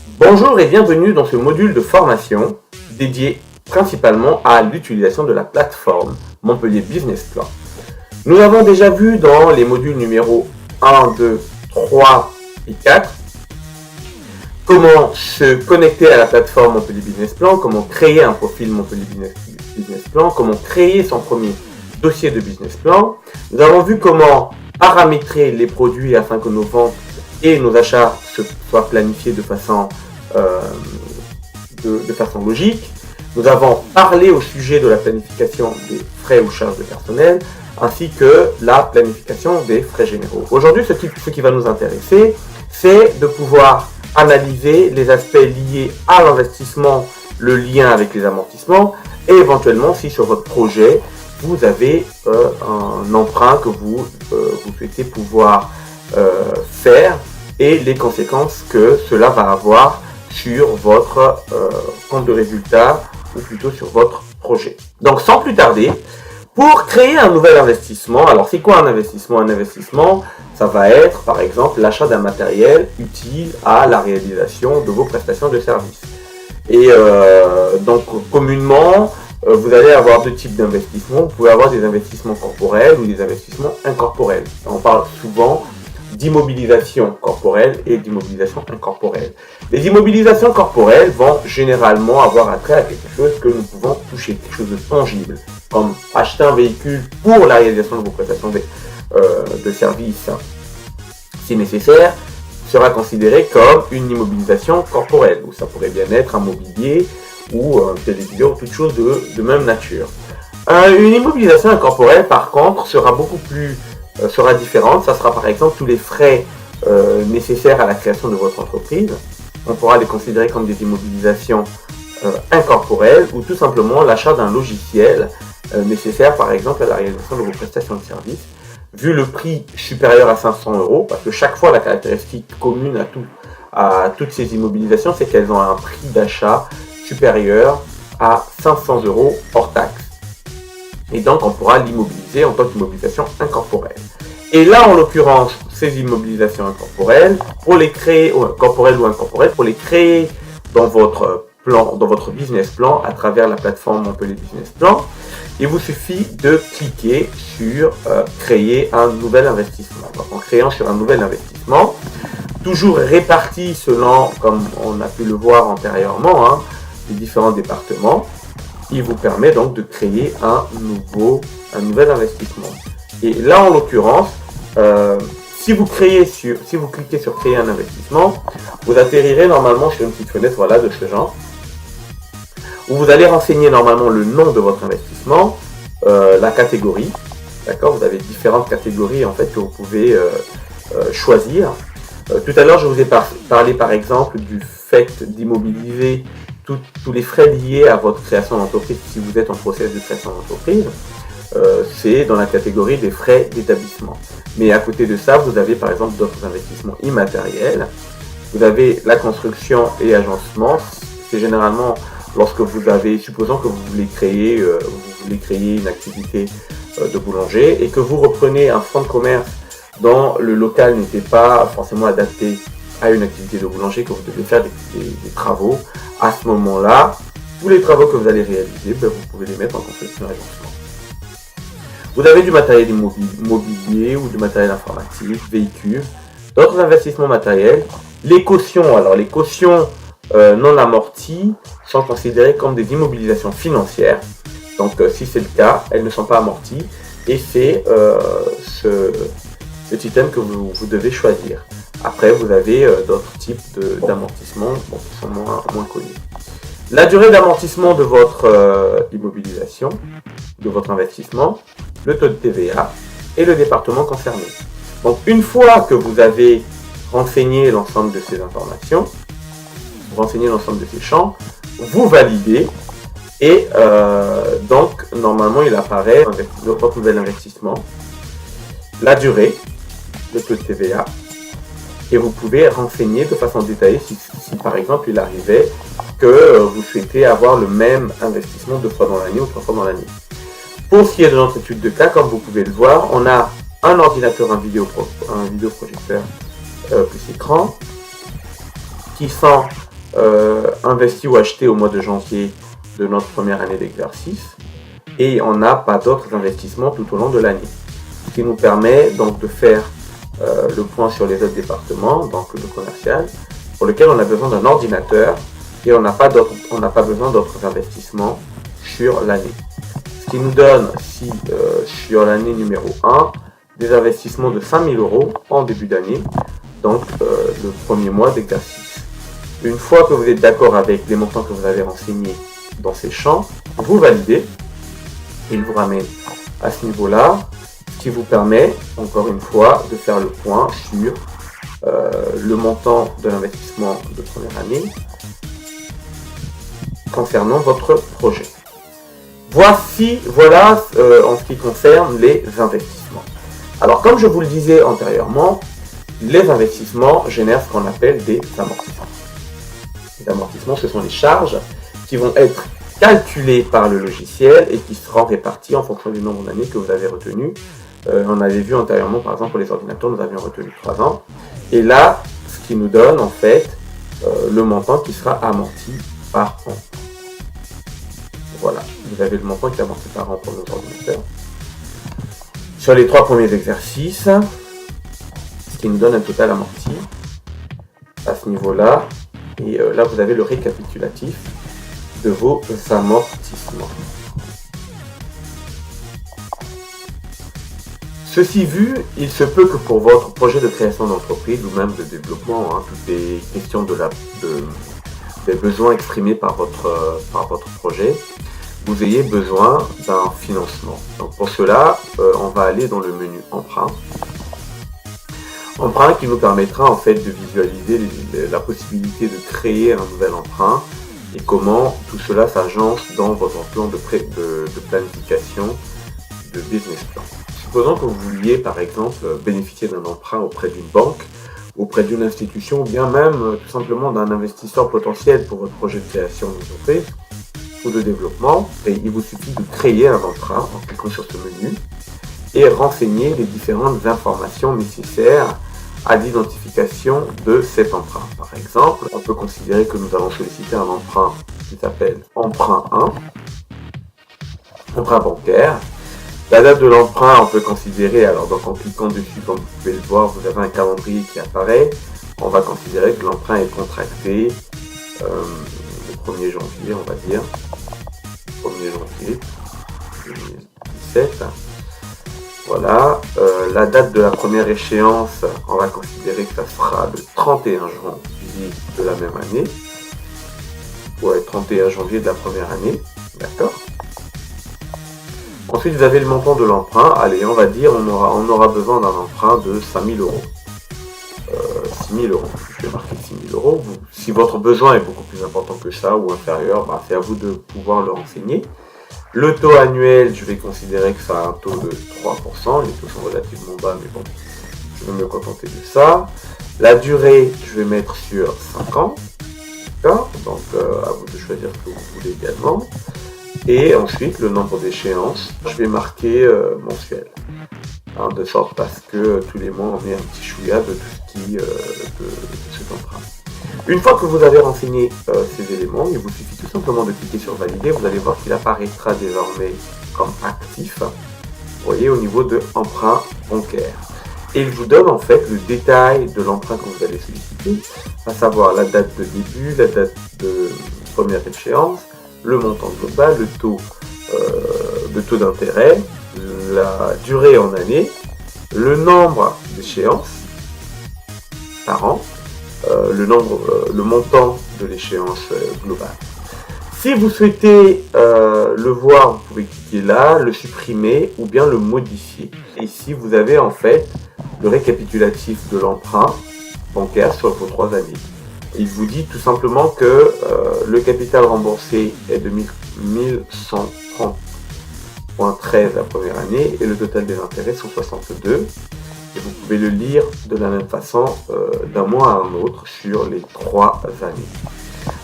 Bonjour et bienvenue dans ce module de formation dédié principalement à l'utilisation de la plateforme Montpellier Business Plan. Nous avons déjà vu dans les modules numéro 1, 2, 3 et 4 comment se connecter à la plateforme Montpellier Business Plan, comment créer un profil Montpellier Business Plan, comment créer son premier dossier de business plan. Nous avons vu comment paramétrer les produits afin que nos ventes et nos achats soient planifiés de façon logique. Nous avons parlé au sujet de la planification des frais ou charges de personnel, ainsi que la planification des frais généraux. Aujourd'hui, ce qui va nous intéresser, c'est de pouvoir analyser les aspects liés à l'investissement, le lien avec les amortissements, et éventuellement, si sur votre projet, vous avez un emprunt que vous souhaitez pouvoir faire, et les conséquences que cela va avoir sur votre compte de résultat, ou plutôt sur votre projet. Donc sans plus tarder, pour créer un nouvel investissement, alors c'est quoi un investissement? Un investissement, ça va être par exemple l'achat d'un matériel utile à la réalisation de vos prestations de services. Et donc communément, vous allez avoir deux types d'investissements. Vous pouvez avoir des investissements corporels ou des investissements incorporels. On parle souvent d'immobilisation corporelle et d'immobilisation incorporelle. Les immobilisations corporelles vont généralement avoir attrait à quelque chose que nous pouvons toucher, quelque chose de tangible, comme acheter un véhicule pour la réalisation de vos prestations de services, si nécessaire, sera considéré comme une immobilisation corporelle, ou ça pourrait bien être un mobilier ou un téléviseur ou toute chose de même nature. Une immobilisation incorporelle, par contre, sera différente. Ça sera par exemple tous les frais nécessaires à la création de votre entreprise. On pourra les considérer comme des immobilisations incorporelles, ou tout simplement l'achat d'un logiciel nécessaire par exemple à la réalisation de vos prestations de services. Vu le prix supérieur à 500 €, parce que chaque fois la caractéristique commune à toutes ces immobilisations, c'est qu'elles ont un prix d'achat supérieur à 500 € hors taxe. Et donc on pourra l'immobiliser en tant qu'immobilisation incorporelle. Et là, en l'occurrence, ces immobilisations incorporelles, pour les créer, corporelles ou incorporelles, pour les créer dans votre business plan à travers la plateforme Montpellier Business Plan, il vous suffit de cliquer sur créer un nouvel investissement. Donc, en créant sur un nouvel investissement, toujours réparti selon, comme on a pu le voir antérieurement, les différents départements, il vous permet donc de créer un nouvel investissement. Et là, en l'occurrence, si vous cliquez sur créer un investissement, vous atterrirez normalement sur une petite fenêtre de ce genre, où vous allez renseigner normalement le nom de votre investissement, la catégorie. D'accord, vous avez différentes catégories en fait que vous pouvez choisir. Tout à l'heure, je vous ai parlé par exemple du fait d'immobiliser tous les frais liés à votre création d'entreprise si vous êtes en process de création d'entreprise. C'est dans la catégorie des frais d'établissement. Mais à côté de ça, vous avez par exemple d'autres investissements immatériels. Vous avez la construction et agencement. C'est généralement lorsque supposons que vous voulez créer une activité de boulanger et que vous reprenez un fonds de commerce dont le local n'était pas forcément adapté à une activité de boulanger, que vous devez faire des travaux. À ce moment-là, tous les travaux que vous allez réaliser, vous pouvez les mettre en construction et agencement. Vous avez du matériel immobilier ou du matériel informatique, véhicules, d'autres investissements matériels. Les cautions, alors les cautions non amorties sont considérées comme des immobilisations financières. Donc si c'est le cas, elles ne sont pas amorties et c'est cet item que vous devez choisir. Après, vous avez d'autres types d'amortissements qui sont moins connus. La durée d'amortissement de votre immobilisation, de votre investissement, le taux de TVA et le département concerné. Donc une fois que vous avez renseigné l'ensemble de ces informations, renseigné l'ensemble de ces champs, vous validez et donc normalement il apparaît votre nouvel investissement, la durée, le taux de TVA, et vous pouvez renseigner de façon détaillée si par exemple il arrivait que vous souhaitez avoir le même investissement 2 fois dans l'année ou 3 fois dans l'année. Pour ce qui est de notre étude de cas, comme vous pouvez le voir, on a un ordinateur, un vidéoprojecteur plus écran, qui sont investi ou acheté au mois de janvier de notre première année d'exercice, et on n'a pas d'autres investissements tout au long de l'année. Ce qui nous permet donc de faire le point sur les autres départements, donc le commercial, pour lequel on a besoin d'un ordinateur et on n'a pas besoin d'autres investissements sur l'année. Ce qui nous donne, si sur l'année numéro 1, des investissements de 5 000 € en début d'année, donc le premier mois d'exercice. Une fois que vous êtes d'accord avec les montants que vous avez renseignés dans ces champs, vous validez, il vous ramène à ce niveau-là, ce qui vous permet, encore une fois, de faire le point sur le montant de l'investissement de première année concernant votre projet. Voilà en ce qui concerne les investissements. Alors, comme je vous le disais antérieurement, les investissements génèrent ce qu'on appelle des amortissements. Les amortissements, ce sont les charges qui vont être calculées par le logiciel et qui seront réparties en fonction du nombre d'années que vous avez retenu. On avait vu antérieurement, par exemple, pour les ordinateurs, nous avions retenu 3 ans. Et là, ce qui nous donne, en fait, le montant qui sera amorti par an. Voilà, vous avez le montant qui est amorti par an pour nos ordinateurs. Sur les 3 premiers exercices, ce qui nous donne un total amorti à ce niveau-là. Et là, vous avez le récapitulatif de vos amortissements. Ceci vu, il se peut que pour votre projet de création d'entreprise ou même de développement, toutes les questions des besoins exprimés par votre projet, vous ayez besoin d'un financement. Donc pour cela, on va aller dans le menu emprunt. Emprunt qui nous permettra en fait de visualiser la possibilité de créer un nouvel emprunt et comment tout cela s'agence dans votre plan de planification de business plan. Supposons que vous vouliez par exemple bénéficier d'un emprunt auprès d'une banque, auprès d'une institution ou bien même tout simplement d'un investisseur potentiel pour votre projet de création d'entreprise ou de développement, et il vous suffit de créer un emprunt en cliquant sur ce menu et renseigner les différentes informations nécessaires à l'identification de cet emprunt. Par exemple, on peut considérer que nous allons solliciter un emprunt qui s'appelle emprunt 1, emprunt bancaire. La date de l'emprunt, on peut considérer, alors donc en cliquant dessus, comme vous pouvez le voir, vous avez un calendrier qui apparaît. On va considérer que l'emprunt est contracté le 1er janvier, on va dire. 1er janvier 2017. Voilà. La date de la première échéance, on va considérer que ça sera le 31 janvier de la même année. Ouais, 31 janvier de la première année. D'accord. Ensuite, vous avez le montant de l'emprunt. Allez, on va dire, on aura besoin d'un emprunt de 5 000 €. 6 000 €. Je vais marquer 6 000 €. Si votre besoin est beaucoup plus important que ça ou inférieur, c'est à vous de pouvoir le renseigner. Le taux annuel, je vais considérer que ça a un taux de 3%. Les taux sont relativement bas, mais bon, je vais me contenter de ça. La durée, je vais mettre sur 5 ans. D'accord. Donc, à vous de choisir ce que vous voulez également. Et ensuite, le nombre d'échéances, je vais marquer mensuel. De sorte à ce que tous les mois, on ait un petit chouïa de tout ce qui de cet emprunt. Une fois que vous avez renseigné ces éléments, il vous suffit tout simplement de cliquer sur valider. Vous allez voir qu'il apparaîtra désormais comme actif, vous voyez, au niveau de emprunt bancaire. Et il vous donne en fait le détail de l'emprunt que vous allez solliciter, à savoir la date de début, la date de première échéance, le montant global, le taux d'intérêt, la durée en année, le nombre d'échéances par an, le montant de l'échéance globale. Si vous souhaitez le voir, vous pouvez cliquer là, le supprimer ou bien le modifier. Et ici, vous avez en fait le récapitulatif de l'emprunt bancaire sur vos 3 années. Il vous dit tout simplement que le capital remboursé est de 1130,13 la première année et le total des intérêts sont 62. Et vous pouvez le lire de la même façon d'un mois à un autre sur les 3 années.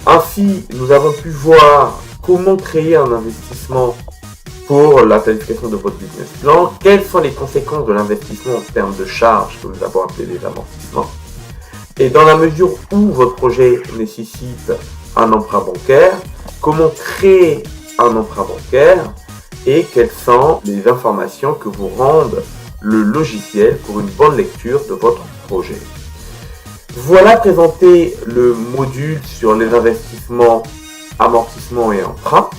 Ainsi, nous avons pu voir comment créer un investissement pour la planification de votre business plan, quelles sont les conséquences de l'investissement en termes de charges que nous avons appelées les amortissements, Et dans la mesure où votre projet nécessite un emprunt bancaire, comment créer un emprunt bancaire et quelles sont les informations que vous rendent le logiciel pour une bonne lecture de votre projet. Voilà présenté le module sur les investissements, amortissements et emprunts.